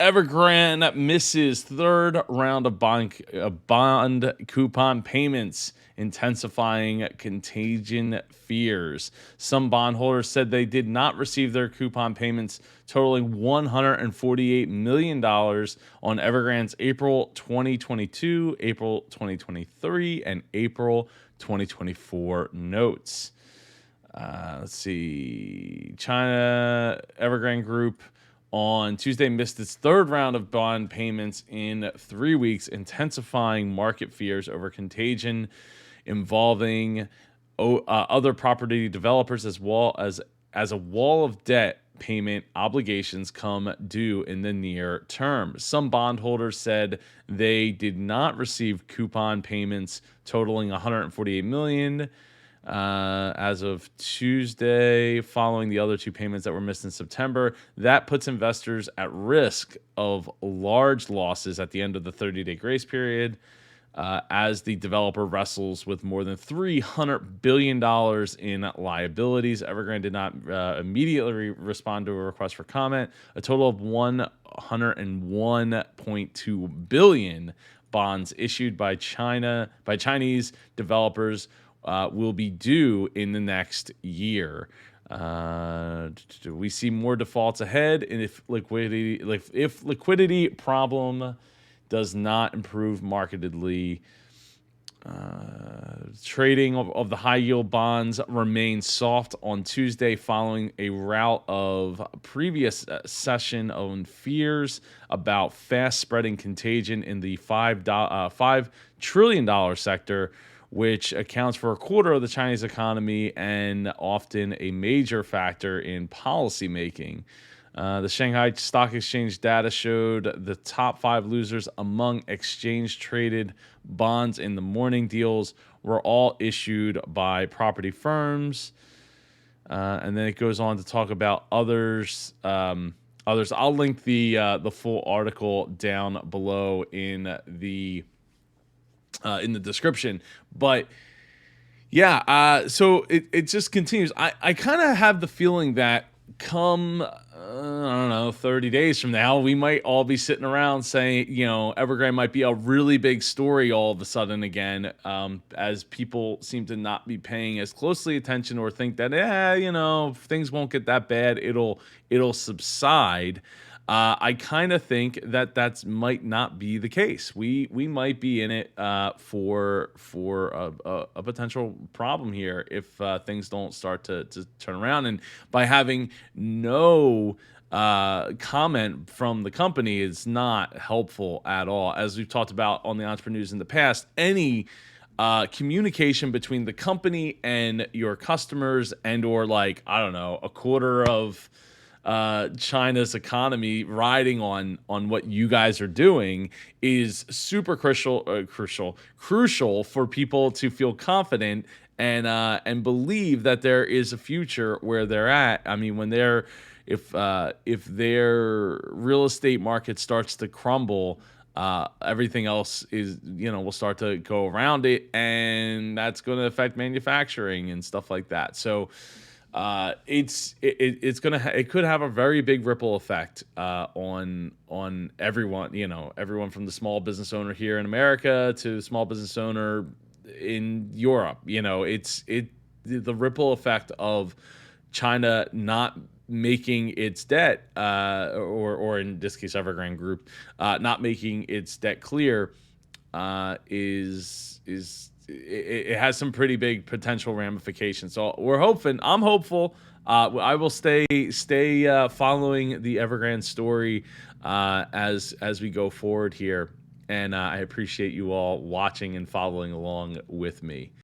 Evergrande misses third round of bond coupon payments, intensifying contagion fears. Some bondholders said they did not receive their coupon payments totaling $148 million on Evergrande's April 2022, April 2023, and April 2024 notes. Let's see. China Evergrande Group on Tuesday missed its third round of bond payments in 3 weeks, intensifying market fears over contagion involving other property developers, as a wall of debt payment obligations come due in the near term. Some bondholders said they did not receive coupon payments totaling 148 million as of Tuesday, following the other two payments that were missed in September. That puts investors at risk of large losses at the end of the 30-day grace period, as the developer wrestles with more than $300 billion in liabilities. Evergrande did not immediately respond to a request for comment. A total of 101.2 billion bonds issued by Chinese developers will be due in the next year. We see more defaults ahead, and if liquidity problem does not improve markedly, trading of the high yield bonds remained soft on Tuesday following a rout of previous session on fears about fast spreading contagion in the $5 trillion sector, which accounts for a quarter of the Chinese economy and often a major factor in policymaking. The Shanghai Stock Exchange data showed the top 5 losers among exchange-traded bonds in the morning deals were all issued by property firms. And then it goes on to talk about others. I'll link the full article down below in the description. But yeah, so it just continues. I kind of have the feeling that come I don't know, 30 days from now, we might all be sitting around saying, Evergrande might be a really big story all of a sudden again, as people seem to not be paying as closely attention or think that, things won't get that bad. It'll subside. I kind of think that might not be the case. We might be in it for a potential problem here if things don't start to turn around. And by having no comment from the company is not helpful at all. As we've talked about on the Entrepreneurs in the past, any communication between the company and your customers, and or I don't know, a quarter of China's economy riding on what you guys are doing is super crucial for people to feel confident and believe that there is a future where they're at. I mean, when they're if their real estate market starts to crumble, everything else will start to go around it, and that's going to affect manufacturing and stuff like that. So it could have a very big ripple effect on everyone. Everyone from the small business owner here in America to the small business owner in Europe. The ripple effect of China not making its debt, or in this case, Evergrande Group, not making its debt clear, it has some pretty big potential ramifications. So I'm hopeful. I will stay following the Evergrande story as we go forward here, and I appreciate you all watching and following along with me.